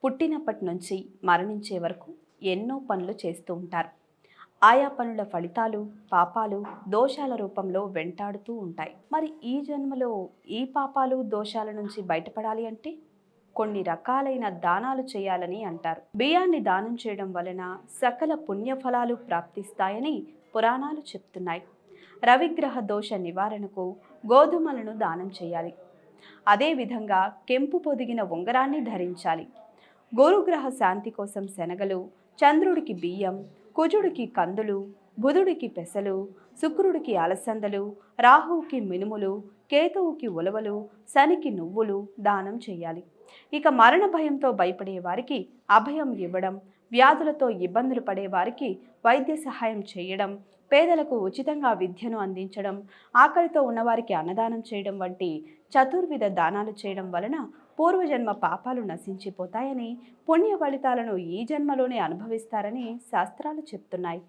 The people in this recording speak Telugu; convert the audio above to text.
పుట్టినప్పటి నుంచి మరణించే వరకు ఎన్నో పనులు చేస్తూ ఉంటారు. ఆయా పనుల ఫలితాలు, పాపాలు, దోషాల రూపంలో వెంటాడుతూ ఉంటాయి. మరి ఈ జన్మలో ఈ పాపాలు, దోషాల నుంచి బయటపడాలి అంటే కొన్ని రకాలైన దానాలు చేయాలని అంటారు. బియ్యాన్ని దానం చేయడం వలన సకల పుణ్యఫలాలు ప్రాప్తిస్తాయని పురాణాలు చెప్తున్నాయి. రవిగ్రహ దోష నివారణకు గోధుమలను దానం చేయాలి. అదేవిధంగా కెంపు పొదిగిన ఉంగరాన్ని ధరించాలి. గురుగ్రహ శాంతి కోసం శనగలు, చంద్రుడికి బియ్యం, కుజుడికి కందులు, బుధుడికి పెసలు, శుక్రుడికి అలసందలు, రాహువుకి మినుములు, కేతువుకి ఉలవలు, శనికి నువ్వులు దానం చేయాలి. ఇక మరణ భయంతో భయపడే వారికి అభయం ఇవ్వడం, వ్యాధులతో ఇబ్బందులు పడే వారికి వైద్య సహాయం చేయడం, పేదలకు ఉచితంగా విద్యను అందించడం, ఆకలితో ఉన్నవారికి అన్నదానం చేయడం వంటి చతుర్విధ దానాలు చేయడం వలన పూర్వజన్మ పాపాలు నశించిపోతాయని, పుణ్య ఫలితాలను ఈ జన్మలోనే అనుభవిస్తారని శాస్త్రాలు చెప్తున్నాయి.